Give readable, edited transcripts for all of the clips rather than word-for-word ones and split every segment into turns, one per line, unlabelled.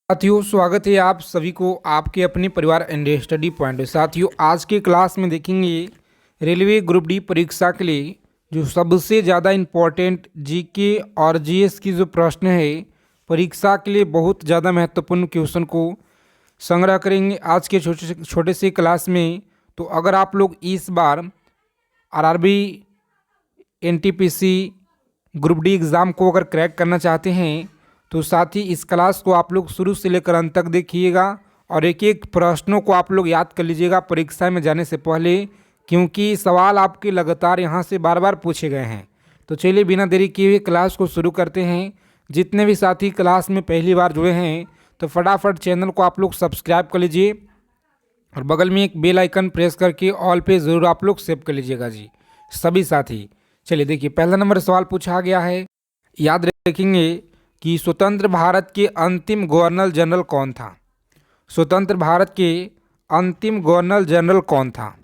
साथियों, स्वागत है आप सभी को आपके अपने परिवार एंड स्टडी पॉइंट। साथियों, आज के क्लास में देखेंगे रेलवे ग्रुप डी परीक्षा के लिए जो सबसे ज़्यादा इम्पोर्टेंट जीके और जीएस की जो प्रश्न है, परीक्षा के लिए बहुत ज़्यादा महत्वपूर्ण क्वेश्चन को संग्रह करेंगे आज के छोटे से क्लास में। तो अगर आप लोग इस बार RRB NTPC group D exam को अगर क्रैक करना चाहते हैं तो साथ ही इस क्लास को आप लोग शुरू से लेकर अंत तक देखिएगा और एक एक प्रश्नों को आप लोग याद कर लीजिएगा परीक्षा में जाने से पहले, क्योंकि सवाल आपके लगातार यहाँ से बार बार पूछे गए हैं। तो चलिए बिना देरी किए हुए क्लास को शुरू करते हैं। जितने भी साथी क्लास में पहली बार जुड़े हैं तो फटाफट चैनल को आप लोग सब्सक्राइब कर लीजिए और बगल में एक बेल आइकन प्रेस करके ऑल पे ज़रूर आप लोग सेव कर लीजिएगा जी सभी साथी। चलिए देखिए, पहला नंबर सवाल पूछा गया है, याद रखेंगे कि स्वतंत्र भारत के अंतिम गवर्नर जनरल कौन था। स्वतंत्र भारत के अंतिम गवर्नर जनरल कौन था।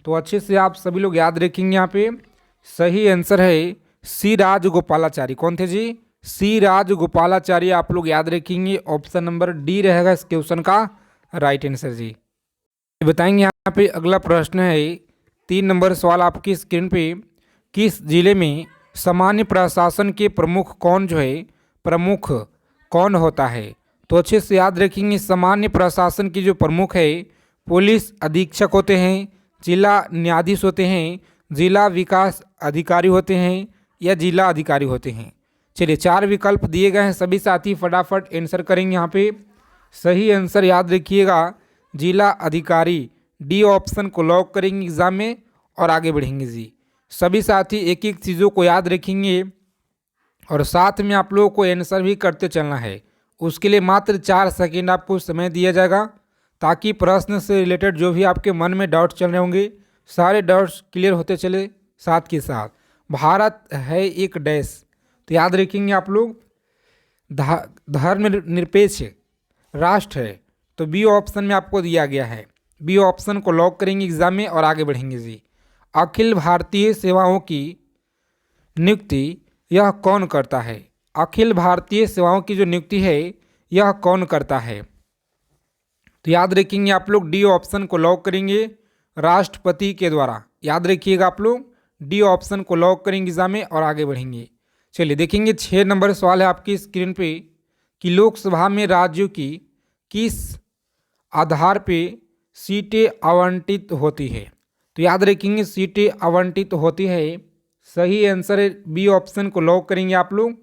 तो अच्छे से आप सभी लोग याद रखेंगे। यहाँ पे सही आंसर है सी राजगोपालाचारी। कौन थे जी? सी राजगोपालाचारी आप लोग याद रखेंगे। ऑप्शन नंबर डी रहेगा इस क्वेश्चन का राइट आंसर जी। बताएंगे यहाँ पे अगला प्रश्न है 3 नंबर सवाल आपकी स्क्रीन पे, किस जिले में सामान्य प्रशासन के प्रमुख कौन होता है। तो अच्छे से याद रखेंगे, सामान्य प्रशासन की जो प्रमुख है पुलिस अधीक्षक होते हैं, जिला न्यायाधीश होते हैं, जिला विकास अधिकारी होते हैं या जिला अधिकारी होते हैं। चलिए 4 विकल्प दिए गए हैं, सभी साथी फटाफट आंसर करेंगे। यहाँ पे सही आंसर याद रखिएगा जिला अधिकारी, डी ऑप्शन को लॉक करेंगे एग्जाम में और आगे बढ़ेंगे जी। सभी साथी एक एक चीज़ों को याद रखेंगे और साथ में आप लोगों को आंसर भी करते चलना है। उसके लिए मात्र 4 सेकेंड आपको समय दिया जाएगा ताकि प्रश्न से रिलेटेड जो भी आपके मन में डाउट्स चल रहे होंगे सारे डाउट्स क्लियर होते चले। साथ के साथ भारत है एक डैश, तो याद रखेंगे आप लोग धर्मनिरपेक्ष राष्ट्र है, तो बी ऑप्शन में आपको दिया गया है। बी ऑप्शन को लॉक करेंगे एग्जाम में और आगे बढ़ेंगे जी। अखिल भारतीय सेवाओं की नियुक्ति यह कौन करता है। अखिल भारतीय सेवाओं की जो नियुक्ति है यह कौन करता है। तो याद रखेंगे आप लोग डी ऑप्शन को लॉक करेंगे राष्ट्रपति के द्वारा। याद रखिएगा आप लोग डी ऑप्शन को लॉक करेंगे एग्जाम में और आगे बढ़ेंगे। चलिए देखेंगे 6 नंबर सवाल है आपकी स्क्रीन पे कि लोकसभा में राज्यों की किस आधार पे सीटें आवंटित होती है। तो याद रखेंगे सीटें आवंटित होती है, सही आंसर है बी ऑप्शन को लॉक करेंगे आप लोग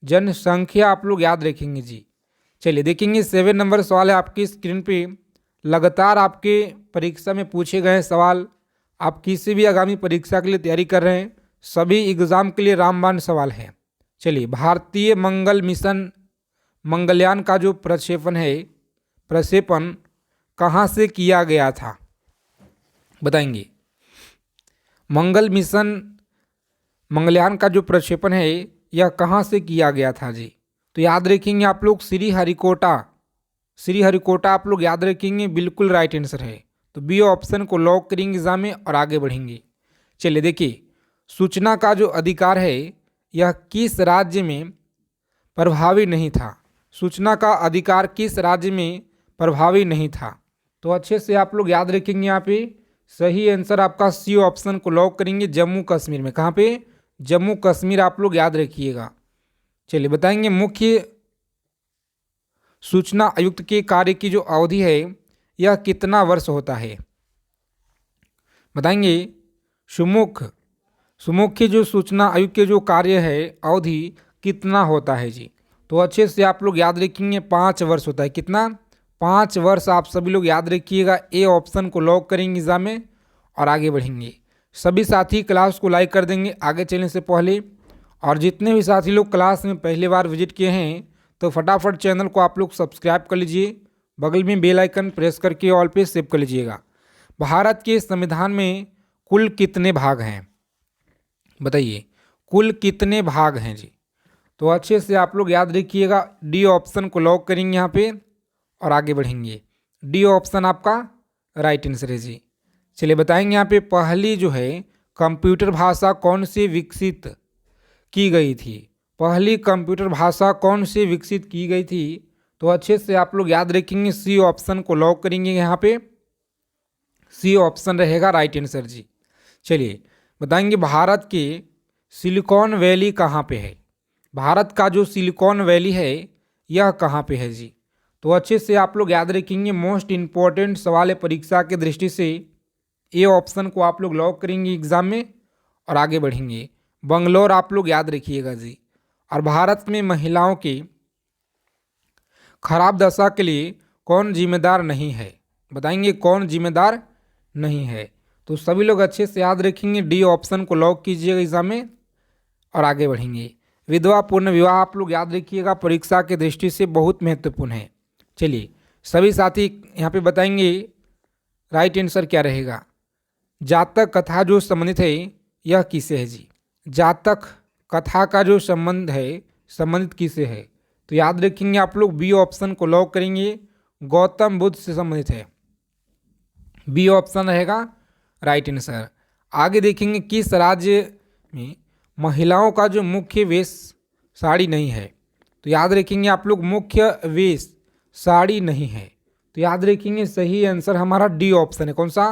जनसंख्या आप लोग याद रखेंगे जी। चलिए देखेंगे 7 नंबर सवाल है आपकी स्क्रीन पे, लगातार आपके परीक्षा में पूछे गए सवाल, आप किसी भी आगामी परीक्षा के लिए तैयारी कर रहे हैं सभी एग्ज़ाम के लिए रामबाण सवाल है। चलिए, भारतीय मंगल मिशन मंगलयान का जो प्रक्षेपण कहाँ से किया गया था बताएंगे। मंगल मिशन मंगलयान का जो प्रक्षेपण है यह कहाँ से किया गया था जी। तो याद रखेंगे आप लोग श्रीहरिकोटा आप लोग याद रखेंगे, बिल्कुल राइट आंसर है। तो बी ऑप्शन को लॉक करेंगे एग्जाम में और आगे बढ़ेंगे। चलिए देखिए, सूचना का जो अधिकार है यह किस राज्य में प्रभावी नहीं था। सूचना का अधिकार किस राज्य में प्रभावी नहीं था। तो अच्छे से आप लोग याद रखेंगे, यहाँ पे सही आंसर आपका सी ऑप्शन को लॉक करेंगे जम्मू कश्मीर में। कहाँ पे? जम्मू कश्मीर आप लोग याद रखिएगा। चलिए बताएंगे मुख्य सूचना आयुक्त के कार्य की जो अवधि है यह कितना वर्ष होता है बताएंगे। सुमुख्य जो सूचना आयुक्त के जो कार्य है अवधि कितना होता है जी। तो अच्छे से आप लोग याद रखेंगे 5 वर्ष होता है। कितना? 5 वर्ष आप सभी लोग याद रखिएगा। ए ऑप्शन को लॉक करेंगे एग्जाम में और आगे बढ़ेंगे। सभी साथी क्लास को लाइक कर देंगे आगे चलने से पहले, और जितने भी साथी लोग क्लास में पहली बार विजिट किए हैं तो फटाफट चैनल को आप लोग सब्सक्राइब कर लीजिए, बगल में बेल आइकन प्रेस करके ऑल पे सेव कर लीजिएगा। भारत के संविधान में कुल कितने भाग हैं बताइए, कुल कितने भाग हैं जी। तो अच्छे से आप लोग याद रखिएगा, डी ऑप्शन को लॉक करेंगे यहाँ पे और आगे बढ़ेंगे। डी ऑप्शन आपका राइट आंसर है जी। चलिए बताएंगे यहाँ पे पहली जो है कंप्यूटर भाषा कौन सी विकसित की गई थी। पहली कंप्यूटर भाषा कौन सी विकसित की गई थी। तो अच्छे से आप लोग याद रखेंगे, सी ऑप्शन को लॉक करेंगे। यहाँ पे सी ऑप्शन रहेगा राइट आंसर जी। चलिए बताएंगे भारत के सिलिकॉन वैली कहाँ पे है। भारत का जो सिलिकॉन वैली है यह कहाँ पे है जी। तो अच्छे से आप लोग याद रखेंगे, मोस्ट इम्पॉर्टेंट सवाल है परीक्षा की दृष्टि से। ए ऑप्शन को आप लोग लॉक करेंगे एग्जाम में और आगे बढ़ेंगे। बंगलोर आप लोग याद रखिएगा जी। और भारत में महिलाओं की खराब दशा के लिए कौन जिम्मेदार नहीं है, बताएंगे कौन जिम्मेदार नहीं है। तो सभी लोग अच्छे से याद रखेंगे, डी ऑप्शन को लॉक कीजिएगा एग्जाम में और आगे बढ़ेंगे। विधवा पूर्ण विवाह आप लोग याद रखिएगा, परीक्षा की दृष्टि से बहुत महत्वपूर्ण है। चलिए सभी साथी यहाँ पे बताएंगे राइट आंसर क्या रहेगा। जातक कथा जो संबंधित है यह किसे है जी। जातक कथा का जो संबंध है संबंधित किसे है, तो याद रखेंगे आप लोग बी ऑप्शन को लॉक करेंगे, गौतम बुद्ध से संबंधित है। बी ऑप्शन रहेगा राइट आंसर। आगे देखेंगे किस राज्य में महिलाओं का जो मुख्य वेश साड़ी नहीं है, तो याद रखेंगे आप लोग मुख्य वेश साड़ी नहीं है। तो याद रखेंगे सही आंसर हमारा डी ऑप्शन है। कौन सा,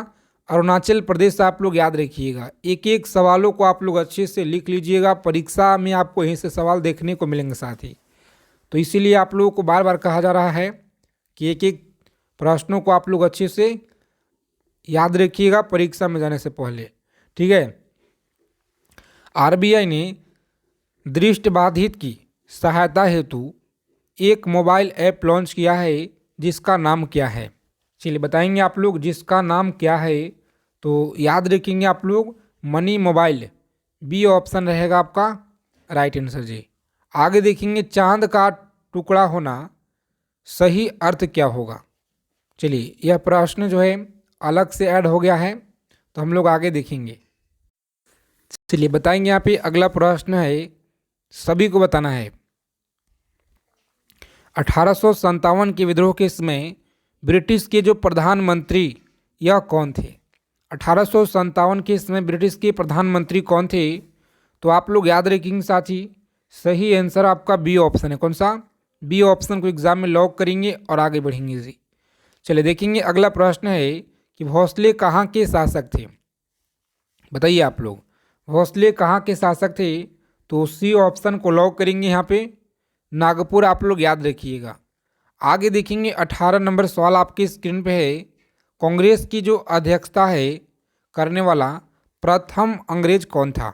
अरुणाचल प्रदेश। आप लोग याद रखिएगा, एक एक सवालों को आप लोग अच्छे से लिख लीजिएगा, परीक्षा में आपको यहीं से सवाल देखने को मिलेंगे साथ ही। तो इसीलिए आप लोगों को बार बार कहा जा रहा है कि एक एक प्रश्नों को आप लोग अच्छे से याद रखिएगा परीक्षा में जाने से पहले, ठीक है। आरबीआई ने दृष्टिबाधित की सहायता हेतु एक मोबाइल ऐप लॉन्च किया है जिसका नाम क्या है। चलिए बताएंगे आप लोग जिसका नाम क्या है, तो याद रखेंगे आप लोग मनी मोबाइल। बी ऑप्शन रहेगा आपका राइट आंसर जी। आगे देखेंगे चांद का टुकड़ा होना सही अर्थ क्या होगा। चलिए यह प्रश्न जो है अलग से ऐड हो गया है, तो हम लोग आगे देखेंगे। चलिए बताएंगे यहाँ पे अगला प्रश्न है, सभी को बताना है। 1857 के विद्रोह के समय ब्रिटिश के जो प्रधानमंत्री यह कौन थे। 1857 के समय ब्रिटिश के प्रधानमंत्री कौन थे, तो आप लोग याद रखेंगे साथी, सही आंसर आपका बी ऑप्शन है। कौन सा, बी ऑप्शन को एग्जाम में लॉक करेंगे और आगे बढ़ेंगे जी। चलिए देखेंगे अगला प्रश्न है कि भोसले कहाँ के शासक थे। बताइए आप लोग भोसले कहाँ के शासक थे, तो सी ऑप्शन को लॉक करेंगे यहाँ पे, नागपुर आप लोग याद रखिएगा। आगे देखेंगे 18 नंबर सवाल आपकी स्क्रीन पे है, कांग्रेस की जो अध्यक्षता है करने वाला प्रथम अंग्रेज कौन था।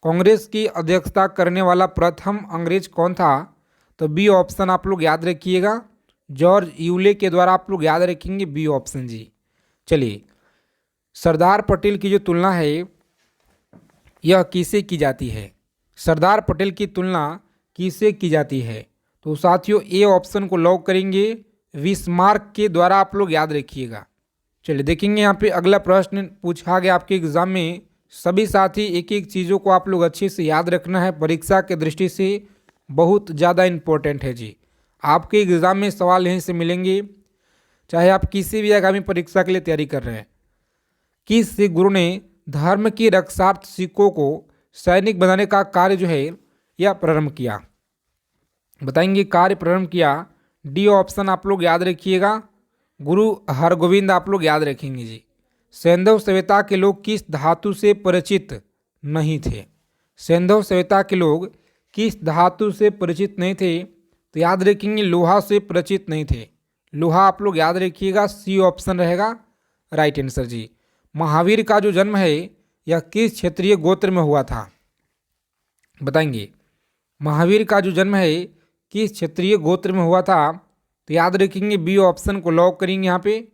कांग्रेस की अध्यक्षता करने वाला प्रथम अंग्रेज कौन था, तो बी ऑप्शन आप लोग याद रखिएगा, जॉर्ज यूले के द्वारा आप लोग याद रखेंगे बी ऑप्शन जी। चलिए सरदार पटेल की जो तुलना है यह किससे की जाती है। सरदार पटेल की तुलना किससे की जाती है, तो साथियों ए ऑप्शन को लॉक करेंगे, विस्मार्क के द्वारा आप लोग याद रखिएगा। चलिए देखेंगे यहाँ पे अगला प्रश्न पूछा गया आपके एग्जाम में। सभी साथी एक एक चीज़ों को आप लोग अच्छे से याद रखना है, परीक्षा के दृष्टि से बहुत ज़्यादा इम्पोर्टेंट है जी। आपके एग्ज़ाम में सवाल यहीं से मिलेंगे, चाहे आप किसी भी आगामी परीक्षा के लिए तैयारी कर रहे हैं। किस सिख गुरु ने धर्म की रक्षार्थ सिखों को सैनिक बनाने का कार्य जो है यह प्रारंभ किया। बताएंगे कार्य प्रारंभ किया, डी ऑप्शन आप लोग याद रखिएगा, गुरु हरगोविंद आप लोग याद रखेंगे जी। सैंधव सभ्यता के लोग किस धातु से परिचित नहीं थे। सैंधव सभ्यता के लोग किस धातु से परिचित नहीं थे, तो याद रखेंगे लोहा से परिचित नहीं थे। लोहा आप लोग याद रखिएगा, सी ऑप्शन रहेगा राइट आंसर जी। महावीर का जो जन्म है यह किस क्षेत्रीय गोत्र में हुआ था। बताएंगे महावीर का जो जन्म है किस क्षेत्रीय गोत्र में हुआ था, तो याद रखेंगे बी ऑप्शन को लॉक करेंगे यहाँ पे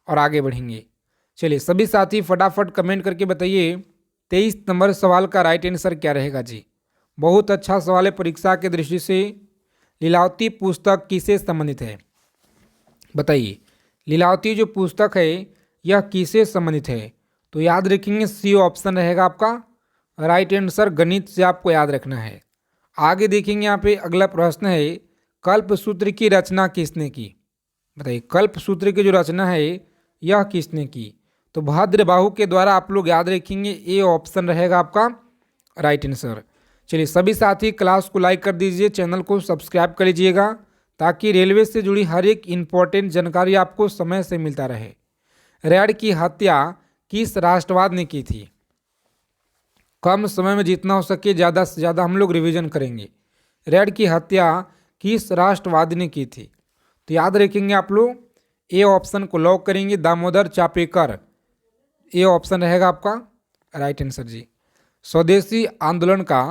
और आगे बढ़ेंगे। चलिए सभी साथी फटाफट कमेंट करके बताइए 23 नंबर सवाल का राइट आंसर क्या रहेगा जी। बहुत अच्छा सवाल है परीक्षा की दृष्टि से। लीलावती पुस्तक किससे संबंधित है। बताइए लीलावती जो पुस्तक है यह किससे संबंधित है, तो याद रखेंगे सी ऑप्शन रहेगा आपका राइट आंसर, गणित से आपको याद रखना है। आगे देखेंगे यहाँ पे अगला प्रश्न है, कल्पसूत्र की रचना किसने की। बताइए कल्पसूत्र की जो रचना है यह किसने की, तो भद्रबाहु के द्वारा आप लोग याद रखेंगे, ए ऑप्शन रहेगा आपका राइट आंसर। चलिए सभी साथी क्लास को लाइक कर दीजिए, चैनल को सब्सक्राइब कर लीजिएगा ताकि रेलवे से जुड़ी हर एक इम्पोर्टेंट जानकारी आपको समय से मिलता रहे। रेड की हत्या किस राष्ट्रवाद ने की थी? कम समय में जितना हो सके ज़्यादा से ज़्यादा हम लोग रिवीजन करेंगे। रेड की हत्या किस राष्ट्रवादी ने की थी? तो याद रखेंगे आप लोग, ए ऑप्शन को लॉक करेंगे, दामोदर चापेकर। ए ऑप्शन रहेगा आपका राइट आंसर जी। स्वदेशी आंदोलन का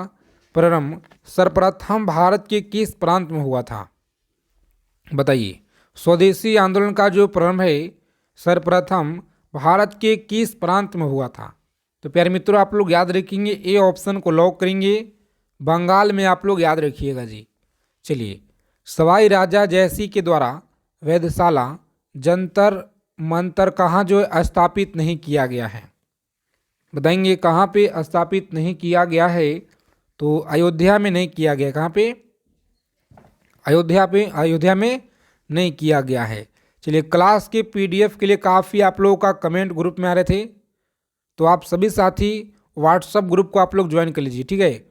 प्रारंभ सर्वप्रथम भारत के किस प्रांत में हुआ था? बताइए, स्वदेशी आंदोलन का जो प्रारंभ है सर्वप्रथम भारत के किस प्रांत में हुआ था? तो प्यारे मित्रों आप लोग याद रखेंगे, ए ऑप्शन को लॉक करेंगे, बंगाल में आप लोग याद रखिएगा जी। चलिए, सवाई राजा जयसिंह के द्वारा वेधशाला जंतर मंतर कहाँ जो स्थापित नहीं किया गया है? बताएंगे कहाँ पे स्थापित नहीं किया गया है? तो अयोध्या में नहीं किया गया। कहाँ पे? अयोध्या में नहीं किया गया है। चलिए, क्लास के पीडीएफ के लिए काफ़ी आप लोगों का कमेंट ग्रुप में आ रहे थे, तो आप सभी साथी व्हाट्सएप ग्रुप को आप लोग ज्वाइन कर लीजिए, ठीक है।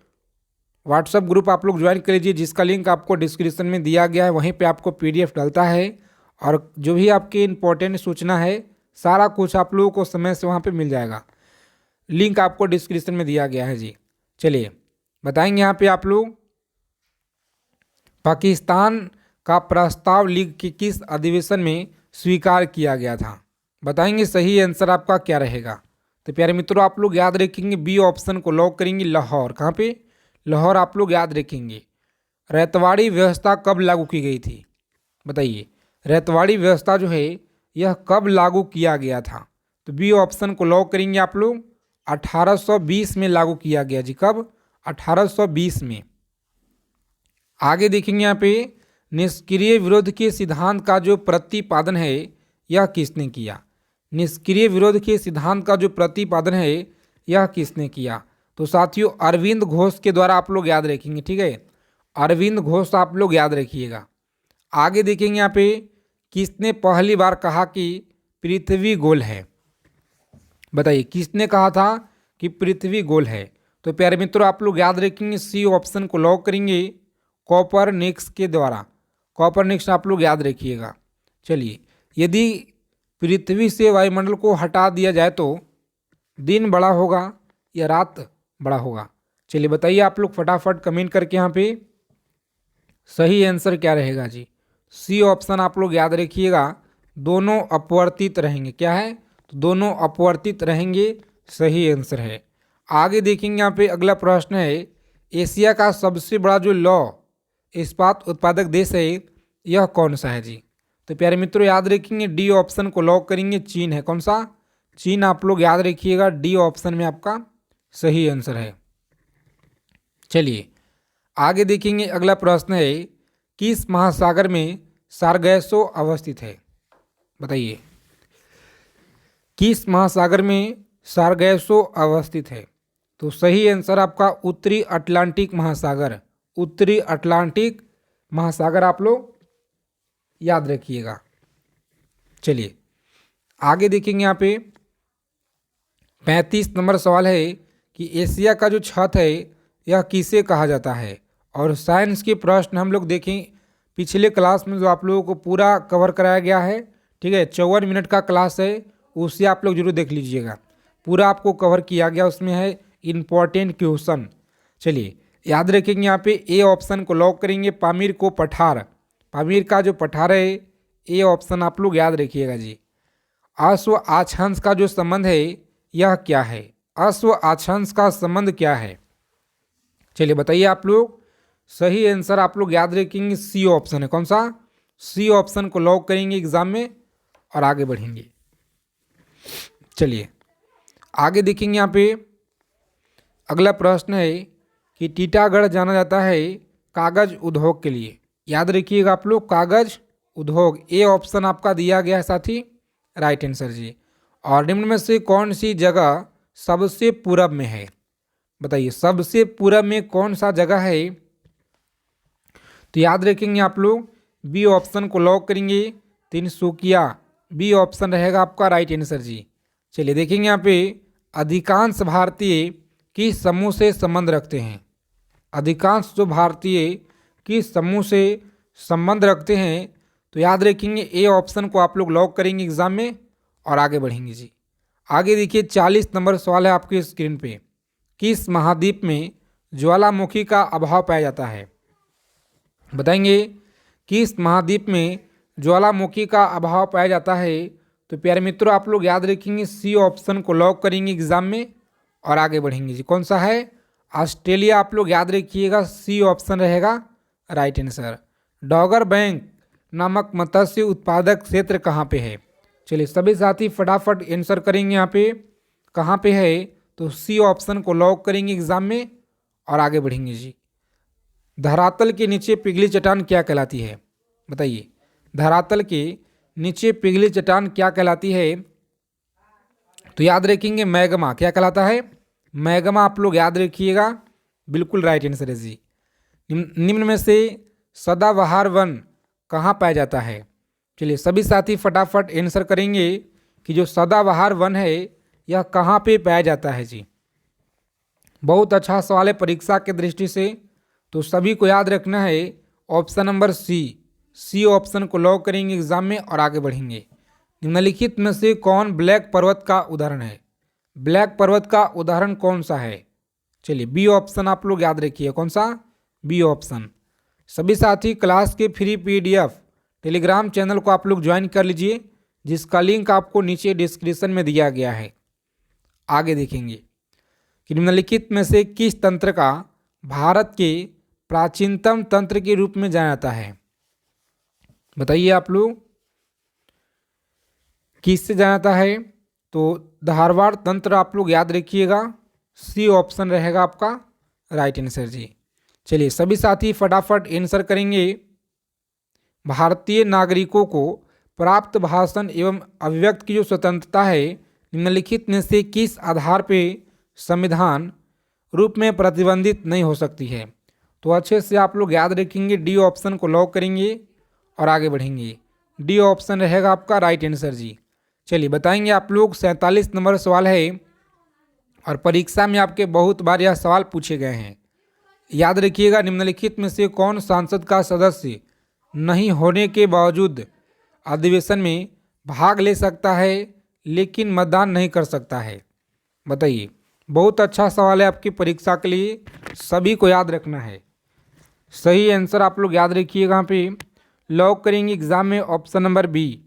व्हाट्सएप ग्रुप आप लोग ज्वाइन कर लीजिए, जिसका लिंक आपको डिस्क्रिप्शन में दिया गया है। वहीं पे आपको पीडीएफ डलता है और जो भी आपकी इंपॉर्टेंट सूचना है सारा कुछ आप लोगों को समय से वहाँ पे मिल जाएगा। लिंक आपको डिस्क्रिप्शन में दिया गया है जी। चलिए बताएंगे यहाँ पे आप लोग, पाकिस्तान का प्रस्ताव लीग के किस अधिवेशन में स्वीकार किया गया था? बताएंगे सही आंसर आपका क्या रहेगा? तो प्यारे मित्रों आप लोग याद रखेंगे, बी ऑप्शन को लॉक करेंगे, लाहौर। कहाँ पे? लाहौर आप लोग याद रखेंगे। रैतवाड़ी व्यवस्था कब लागू की गई थी? बताइए, रैतवाड़ी व्यवस्था जो है यह कब लागू किया गया था? तो बी ऑप्शन को लॉक करेंगे आप लोग, 1820 में लागू किया गया जी। कब? 1820 में। आगे देखेंगे यहाँ पे, निष्क्रिय विरोध के सिद्धांत का जो प्रतिपादन है यह किसने किया? निष्क्रिय विरोध के सिद्धांत का जो प्रतिपादन है यह किसने किया? तो साथियों अरविंद घोष के द्वारा आप लोग याद रखेंगे, ठीक है। अरविंद घोष आप लोग याद रखिएगा। आगे देखेंगे यहाँ पे, किसने पहली बार कहा कि पृथ्वी गोल है? बताइए, किसने कहा था कि पृथ्वी गोल है? तो प्यारे मित्रों आप लोग याद रखेंगे, सी ऑप्शन को लॉक करेंगे, कोपरनिकस के द्वारा। कोपरनिकस आप लोग याद रखिएगा। चलिए, यदि पृथ्वी से वायुमंडल को हटा दिया जाए तो दिन बड़ा होगा या रात बड़ा होगा? चलिए बताइए आप लोग फटाफट कमेंट करके यहाँ पे सही आंसर क्या रहेगा जी। सी ऑप्शन आप लोग याद रखिएगा, दोनों अपवर्तित रहेंगे। क्या है? तो दोनों अपवर्तित रहेंगे, सही आंसर है। आगे देखेंगे यहाँ पे अगला प्रश्न है, एशिया का सबसे बड़ा जो लौ इस्पात उत्पादक देश है यह कौन सा है जी? तो प्यारे मित्रों याद रखेंगे, डी ऑप्शन को लॉक करेंगे, चीन है। कौन सा? चीन आप लोग याद रखिएगा, डी ऑप्शन में आपका सही आंसर है। चलिए आगे देखेंगे अगला प्रश्न है, किस महासागर में सारगैसो अवस्थित है? बताइए, किस महासागर में सारगैसो अवस्थित है? तो सही आंसर आपका उत्तरी अटलांटिक महासागर। उत्तरी अटलांटिक महासागर आप लोग याद रखिएगा। चलिए आगे देखेंगे यहाँ पे 35 नंबर सवाल है कि एशिया का जो छत है यह किसे कहा जाता है? और साइंस के प्रश्न हम लोग देखें, पिछले क्लास में जो आप लोगों को पूरा कवर कराया गया है, ठीक है, 54 मिनट का क्लास है, उससे आप लोग जरूर देख लीजिएगा। पूरा आपको कवर किया गया, उसमें है इम्पॉर्टेंट क्वेश्चन। चलिए याद रखेंगे यहाँ पे, ए ऑप्शन को लॉक करेंगे, पामीर को पठार। पामीर का जो पठार है, ए ऑप्शन आप लोग याद रखिएगा जी। अश्व आछंस का जो संबंध है यह क्या है? अश्व आछंस का संबंध क्या है? चलिए बताइए आप लोग, सही आंसर आप लोग याद रखेंगे, सी ऑप्शन है। कौन सा? सी ऑप्शन को लॉक करेंगे एग्जाम में और आगे बढ़ेंगे। चलिए आगे देखेंगे यहाँ पे अगला प्रश्न है कि टीटागढ़ जाना जाता है कागज उद्योग के लिए। याद रखिएगा आप लोग, कागज उद्योग, ए ऑप्शन आपका दिया गया है साथी, राइट आंसर जी। और निम्न में से कौन सी जगह सबसे पूरब में है? बताइए, सबसे पूरब में कौन सा जगह है? तो याद रखेंगे आप लोग, बी ऑप्शन को लॉक करेंगे, तिनसुकिया। बी ऑप्शन रहेगा आपका राइट आंसर जी। चलिए देखेंगे यहाँ पे, अधिकांश भारतीय किस समूह से संबंध रखते हैं? अधिकांश जो भारतीय किस समूह से संबंध रखते हैं तो याद रखेंगे ए ऑप्शन को आप लोग लॉक करेंगे एग्जाम में और आगे बढ़ेंगे जी। आगे देखिए 40 नंबर सवाल है आपकी स्क्रीन पे। किस महाद्वीप में ज्वालामुखी का अभाव पाया जाता है? बताएंगे किस महाद्वीप में ज्वालामुखी का अभाव पाया जाता है? तो प्यारे मित्रों आप लोग याद रखेंगे सी ऑप्शन को लॉक करेंगे एग्जाम में और आगे बढ़ेंगे जी। कौन सा है? ऑस्ट्रेलिया। आप लोग याद रखिएगा सी ऑप्शन रहेगा राइट आंसर। डॉगर बैंक नामक मत्स्य उत्पादक क्षेत्र कहाँ पे है? चलिए सभी साथी फटाफट आंसर करेंगे यहाँ पे कहाँ पे है, तो सी ऑप्शन को लॉक करेंगे एग्जाम में और आगे बढ़ेंगे जी। धरातल के नीचे पिघली चट्टान क्या कहलाती है? बताइए धरातल के नीचे पिघली चट्टान क्या कहलाती है? तो याद रखेंगे मैग्मा। क्या कहलाता है? मैग्मा। आप लोग याद रखिएगा, बिल्कुल राइट आंसर है जी। निम्न में से सदाबहार वन कहाँ पाया जाता है? चलिए सभी साथी फटाफट आंसर करेंगे कि जो सदाबहार वन है यह कहाँ पे पाया जाता है जी। बहुत अच्छा सवाल है परीक्षा के दृष्टि से, तो सभी को याद रखना है ऑप्शन नंबर सी ऑप्शन को लॉक करेंगे एग्जाम में और आगे बढ़ेंगे। निम्नलिखित में से कौन ब्लैक पर्वत का उदाहरण है? ब्लैक पर्वत का उदाहरण कौन सा है? चलिए बी ऑप्शन आप लोग याद रखिए। कौन सा? B option. सभी साथी क्लास के फ्री पीडीएफ टेलीग्राम चैनल को आप लोग ज्वाइन कर लीजिए, जिसका लिंक आपको नीचे डिस्क्रिप्शन में दिया गया है। आगे देखेंगे कि निम्नलिखित में से किस तंत्र का भारत के प्राचीनतम तंत्र के रूप में जाना जाता है? बताइए आप लोग किससे जाना जाता है? तो धारवाड़ तंत्र आप लोग याद रखिएगा, सी ऑप्शन रहेगा आपका राइट आंसर जी। चलिए सभी साथी फटाफट आंसर करेंगे। भारतीय नागरिकों को प्राप्त भाषण एवं अभिव्यक्ति की जो स्वतंत्रता है निम्नलिखित में से किस आधार पे संविधान रूप में प्रतिबंधित नहीं हो सकती है? तो अच्छे से आप लोग याद रखेंगे, डी ऑप्शन को लॉक करेंगे और आगे बढ़ेंगे। डी ऑप्शन रहेगा आपका राइट आंसर जी। चलिए बताएंगे आप लोग 47 नंबर सवाल है और परीक्षा में आपके बहुत बार यह सवाल पूछे गए हैं। याद रखिएगा निम्नलिखित में से कौन सांसद का सदस्य नहीं होने के बावजूद अधिवेशन में भाग ले सकता है लेकिन मतदान नहीं कर सकता है? बताइए। बहुत अच्छा सवाल है आपकी परीक्षा के लिए, सभी को याद रखना है। सही आंसर आप लोग याद रखिएगा, यहाँ पे लॉक करेंगे एग्जाम में ऑप्शन नंबर बी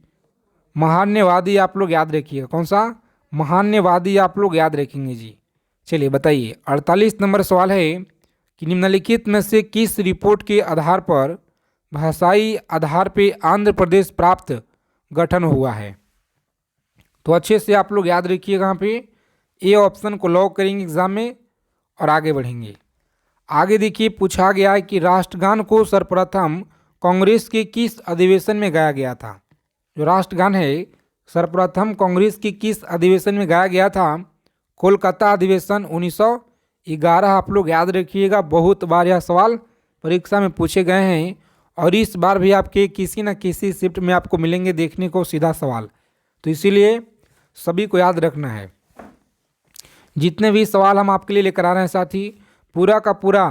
महान्यवादी। आप लोग याद रखिएगा। कौन सा? महान्यवादी आप लोग याद रखेंगे जी। चलिए बताइए 48 नंबर सवाल है कि निम्नलिखित में से किस रिपोर्ट के आधार पर भाषाई आधार पे आंध्र प्रदेश प्राप्त गठन हुआ है? तो अच्छे से आप लोग याद रखिएगा, यहाँ पे ए ऑप्शन को लॉक करेंगे एग्जाम में और आगे बढ़ेंगे। आगे देखिए पूछा गया है कि राष्ट्रगान को सर्वप्रथम कांग्रेस के किस अधिवेशन में गाया गया था? जो राष्ट्रगान है सर्वप्रथम कांग्रेस की किस अधिवेशन में गाया गया था? कोलकाता अधिवेशन 1911। आप लोग याद रखिएगा, बहुत बार यह सवाल परीक्षा में पूछे गए हैं और इस बार भी आपके किसी न किसी शिफ्ट में आपको मिलेंगे देखने को सीधा सवाल, तो इसीलिए सभी को याद रखना है। जितने भी सवाल हम आपके लिए लेकर आ रहे हैं साथी, पूरा का पूरा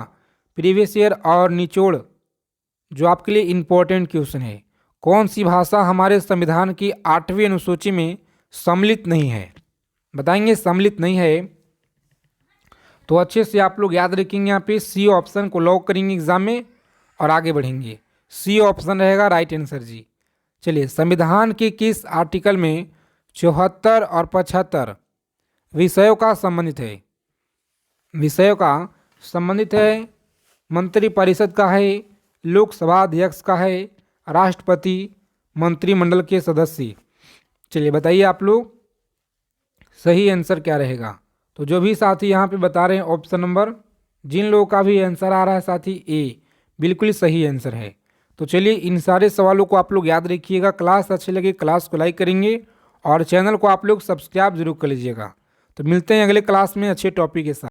प्रीवियस ईयर और निचोड़ जो आपके लिए इम्पोर्टेंट क्वेश्चन है। कौन सी भाषा हमारे संविधान की 8वीं अनुसूची में सम्मिलित नहीं है? बताएंगे सम्मिलित नहीं है, तो अच्छे से आप लोग याद रखेंगे। यहाँ पे सी ऑप्शन को लॉक करेंगे एग्जाम में और आगे बढ़ेंगे। सी ऑप्शन रहेगा राइट आंसर जी। चलिए संविधान के किस आर्टिकल में 74 और 75 विषयों का संबंधित है? विषयों का संबंधित है मंत्रिपरिषद का है, लोकसभा अध्यक्ष का है, राष्ट्रपति, मंत्रिमंडल के सदस्य। चलिए बताइए आप लोग सही आंसर क्या रहेगा? तो जो भी साथी यहाँ पे बता रहे हैं ऑप्शन नंबर, जिन लोगों का भी आंसर आ रहा है साथी ए, बिल्कुल सही आंसर है। तो चलिए इन सारे सवालों को आप लोग याद रखिएगा। क्लास अच्छे लगे क्लास को लाइक करेंगे और चैनल को आप लोग सब्सक्राइब जरूर कर लीजिएगा। तो मिलते हैं अगले क्लास में अच्छे टॉपिक के साथ।